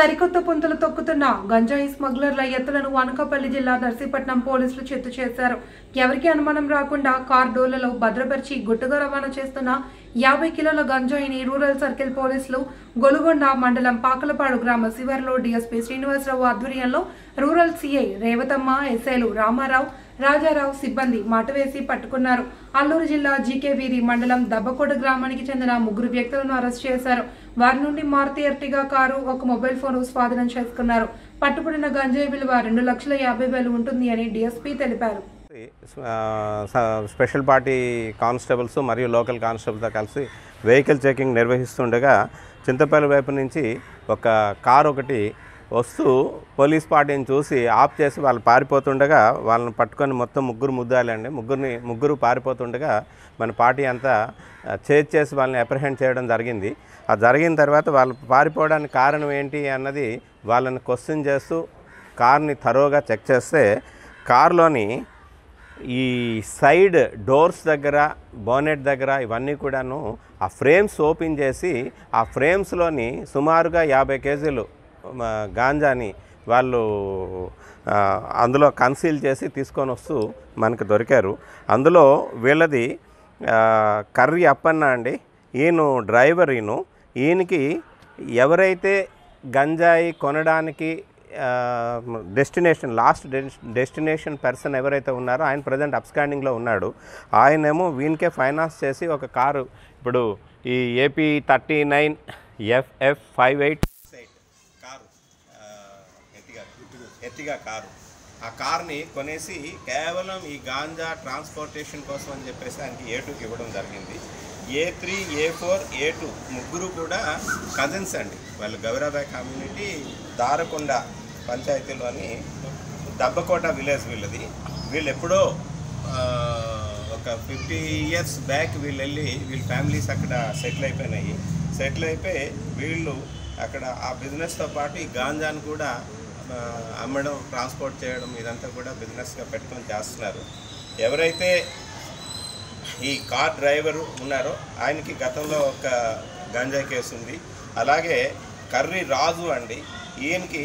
సరికొత్త పుంతలు తొక్కుతున్న గంజాయి స్మగ్లర్ల ఎత్తులను అనకాపల్లి జిల్లా నర్సీపట్నం పోలీసులు చిత్తు చేశారు. ఎవరికి అనుమానం రాకుండా కార్ డోర్లలో భద్రపరిచి గుట్టుగా రవాణా చేస్తున్న 50 కిలోల గంజాయిని రూరల్ సర్కిల్ పోలీసులు గొలుగొండ మండలం పాకలపాడు గ్రామ శివారులో డీఎస్పీ శ్రీనివాసరావు ఆధ్వర్యంలో రూరల్ సీఐ రేవతమ్మ, ఎస్ఐలు రామారావు, రాజారావు సిబ్బంది మాటవేసి పట్టుకున్నారు. అల్లూరు జిల్లా జీకేవీరి మండలం దబ్బకోట గ్రామానికి చెందిన 3 వ్యక్తులను అరెస్ట్ చేశారు. వారి నుండి మారుతి ఎర్టిగా కారు, ఒక మొబైల్ ఫోన్ స్వాధీనం చేసుకున్నారు. పట్టుబడిన గంజాయి విలువ 2,50,000 ఉంటుంది అని డీఎస్పీ తెలిపారు. స్పెషల్ పార్టీ కానిస్టేబుల్స్ మరియు లోకల్ కానిస్టేబుల్తో కలిసి వెహికల్ చెకింగ్ నిర్వహిస్తుండగా చింతపల్లి వైపు నుంచి ఒక కారు ఒకటి వస్తూ పోలీస్ పార్టీని చూసి ఆఫ్ చేసి వాళ్ళు పారిపోతుండగా వాళ్ళని పట్టుకొని మొత్తం ముద్దాలండి. ముగ్గురు పారిపోతుండగా మన పార్టీ అంతా చేసి వాళ్ళని అప్రహెండ్ చేయడం జరిగింది. ఆ జరిగిన తర్వాత వాళ్ళు పారిపోవడానికి కారణం ఏంటి అన్నది వాళ్ళని క్వశ్చన్ చేస్తూ కార్ని థరోగా చెక్ చేస్తే కారులోని ఈ సైడ్ డోర్స్ దగ్గర, బోనెట్ దగ్గర ఇవన్నీ కూడాను ఆ ఫ్రేమ్స్ ఓపెన్ చేసి ఆ ఫ్రేమ్స్లోని సుమారుగా 50 కేజీలు గాంజాని వాళ్ళు అందులో కన్సీల్ చేసి తీసుకొని వస్తూ మనకు దొరికారు. అందులో వీళ్ళది కర్రీ అప్పన్న అండి. ఈయన డ్రైవర్. ఈయనకి ఎవరైతే గంజాయి కొనడానికి లాస్ట్ డెస్టినేషన్ పర్సన్ ఎవరైతే ఉన్నారో ఆయన ప్రజెంట్ అబ్స్కాండింగ్లో ఉన్నాడు. ఆయనేమో వీనికే ఫైనాన్స్ చేసి ఒక కారు, ఇప్పుడు ఈ AP 39 FF 58 car, Ertiga car, ఆ కార్ని కొనేసి కేవలం ఈ గాంజా ట్రాన్స్పోర్టేషన్ కోసం అని చెప్పేసి ఆయనకి A2కి ఇవ్వడం జరిగింది. A3, A4, A2 ముగ్గురు కూడా కజిన్స్ అండి. వాళ్ళు గౌరాబాయ్ కమ్యూనిటీ దారకొండ పంచాయతీలోని దబ్బకోట విలేజ్ వీళ్ళది. వీళ్ళు ఎప్పుడో ఒక 50 ఇయర్స్ బ్యాక్ వీళ్ళ ఫ్యామిలీస్ అక్కడ సెటిల్ అయిపోయి వీళ్ళు అక్కడ ఆ బిజినెస్తో పాటు ఈ గాంజాను కూడా అమ్మడం, ట్రాన్స్పోర్ట్ చేయడం ఇదంతా కూడా బిజినెస్గా పెట్టుకొని చేస్తున్నారు. ఎవరైతే ఈ కార్ డ్రైవరు ఉన్నారో ఆయనకి గతంలో ఒక గంజాయి కేసు ఉంది. అలాగే కర్రీ రాజు అండి, ఈయనకి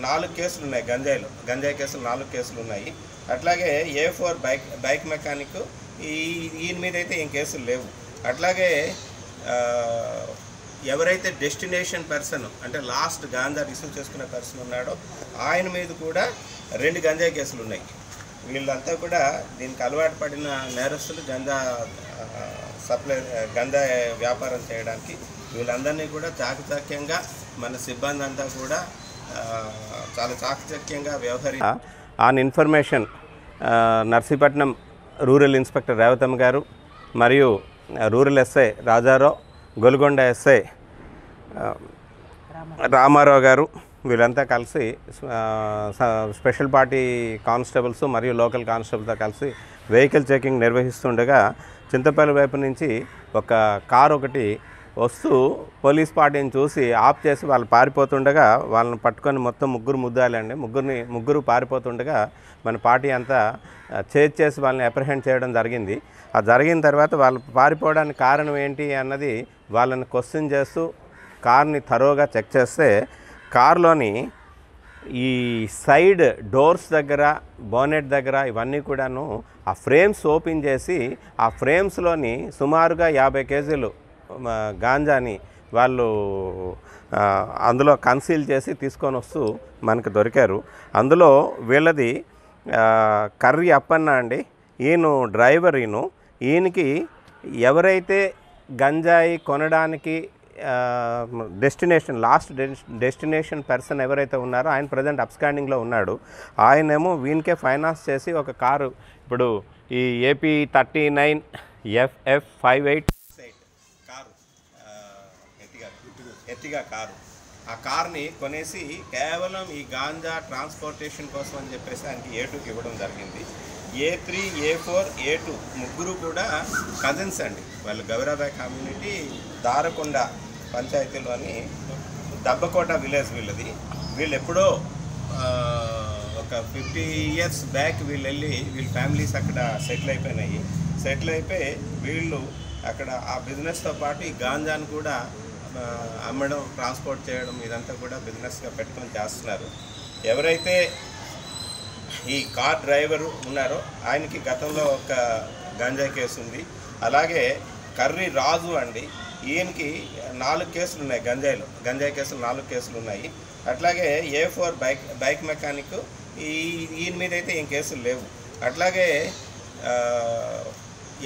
4 కేసులు ఉన్నాయి. గంజాయి కేసులు 4 కేసులు ఉన్నాయి. అట్లాగే A4 బైక్ మెకానిక్, ఈయన మీద అయితే ఏం కేసులు లేవు. అట్లాగే ఎవరైతే డెస్టినేషన్ పర్సన్ అంటే లాస్ట్ గాంజా రిసీవ్ చేసుకునే పర్సన్ ఉన్నాడో ఆయన మీద కూడా 2 గంజాయి కేసులు ఉన్నాయి. వీళ్ళంతా కూడా దీనికి అలవాటు పడిన నేరస్తులు, గంజా వ్యాపారం చేయడానికి. వీళ్ళందరినీ కూడా చాకచక్యంగా మన సిబ్బంది అంతా కూడా చాలా చాకచక్యంగా on information Narsipatnam rural inspector Revathamma గారు మరియు rural SI Rajarao, Golugonda SI Ramarao గారు వీళ్ళంతా కలిసి స్పెషల్ పార్టీ కానిస్టేబుల్స్ మరియు లోకల్ కానిస్టేబుల్తో కలిసి వెహికల్ చెకింగ్ నిర్వహిస్తుండగా చింతపల్లి వైపు నుంచి ఒక కారు ఒకటి వస్తూ పోలీస్ పార్టీని చూసి ఆఫ్ చేసి వాళ్ళు పారిపోతుండగా వాళ్ళని పట్టుకొని మొత్తం ముద్దాలండి. ముగ్గురు పారిపోతుండగా మన పార్టీ అంతా చేసి వాళ్ళని అప్రహెండ్ చేయడం జరిగింది. ఆ జరిగిన తర్వాత వాళ్ళు పారిపోవడానికి కారణం ఏంటి అన్నది వాళ్ళని క్వశ్చన్ చేస్తూ కార్ని థరోగా చెక్ చేస్తే కారులోని ఈ సైడ్ డోర్స్ దగ్గర, బోనెట్ దగ్గర ఇవన్నీ కూడాను ఆ ఫ్రేమ్స్ ఓపెన్ చేసి ఆ ఫ్రేమ్స్లోని సుమారుగా 50 కేజీలు గాంజాని వాళ్ళు అందులో కన్సీల్ చేసి తీసుకొని వస్తూ మనకు దొరికారు. అందులో వీళ్ళది కర్రీ అప్పన్న అండి. ఈయన డ్రైవర్. ఈయనకి ఎవరైతే గంజాయి కొనడానికి లాస్ట్ డెస్టినేషన్ పర్సన్ ఎవరైతే ఉన్నారో ఆయన ప్రజెంట్ అబ్స్కాండింగ్లో ఉన్నాడు. ఆయనేమో వీనికే ఫైనాన్స్ చేసి ఒక కారు, ఇప్పుడు ఈ AP 39 FF 58 car, Ertiga car, ఆ కార్ని కొనేసి కేవలం ఈ గాంజా ట్రాన్స్పోర్టేషన్ కోసం అని చెప్పేసి ఆయనకి A2కి ఇవ్వడం జరిగింది. A3, A4, A2 ముగ్గురు కూడా కజిన్స్ అండి. వాళ్ళు గౌరాబాయ్ కమ్యూనిటీ దారకొండ పంచాయతీలోని దబ్బకోట విలేజ్ వీళ్ళది. వీళ్ళు ఎప్పుడో ఒక 50 ఇయర్స్ బ్యాక్ వీళ్ళ ఫ్యామిలీస్ అక్కడ సెటిల్ అయిపోయి వీళ్ళు అక్కడ ఆ బిజినెస్తో పాటు ఈ గాంజాను కూడా అమ్మడం, ట్రాన్స్పోర్ట్ చేయడం ఇదంతా కూడా బిజినెస్గా పెట్టుకొని చేస్తున్నారు. ఎవరైతే ఈ కార్ డ్రైవరు ఉన్నారో ఆయనకి గతంలో ఒక గంజాయి కేసు ఉంది. అలాగే కర్రీ రాజు అండి, ఈయనకి 4 కేసులు ఉన్నాయి. గంజాయి కేసులు 4 కేసులు ఉన్నాయి. అట్లాగే A4 బైక్ మెకానిక్, ఈయన మీద అయితే ఏం కేసులు లేవు. అట్లాగే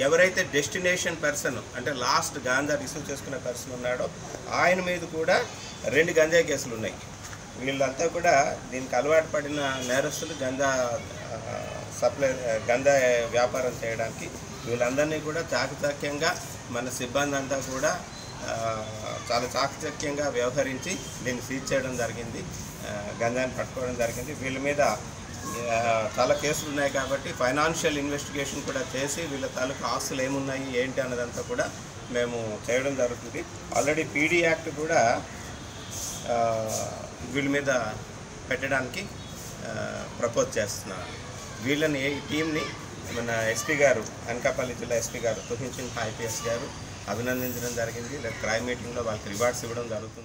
ఎవరైతే డెస్టినేషన్ పర్సన్ అంటే లాస్ట్ గాంజా రిసీవ్ చేసుకునే పర్సన్ ఉన్నాడో ఆయన మీద కూడా 2 గంజాయి కేసులు ఉన్నాయి. వీళ్ళంతా కూడా దీనికి అలవాటు పడిన నేరస్తులు, గంజా వ్యాపారం చేయడానికి. వీళ్ళందరినీ కూడా చాకచక్యంగా మన సిబ్బంది అంతా కూడా చాలా చాకచక్యంగా వ్యవహరించి దీన్ని సీజ్ చేయడం జరిగింది, గంజాని పట్టుకోవడం జరిగింది. వీళ్ళ మీద చాలా కేసులు ఉన్నాయి కాబట్టి ఫైనాన్షియల్ ఇన్వెస్టిగేషన్ కూడా చేసి వీళ్ళ తాలూకు ఆస్తులు ఏమున్నాయి ఏంటి అన్నదంతా కూడా మేము చేయడం జరుగుతుంది. ఆల్రెడీ PD యాక్ట్ కూడా వీళ్ళ మీద పెట్టడానికి ప్రపోజ్ చేస్తున్నాను. వీళ్ళని ఈ టీంని మన SP గారు, అనకాపల్లి జిల్లా SP గారు తుహిన్ సింగ్ IPS గారు అభినందించడం జరిగింది. క్రైమ్ మీటింగ్లో వాళ్ళకి రివార్డ్స్ ఇవ్వడం జరుగుతుంది.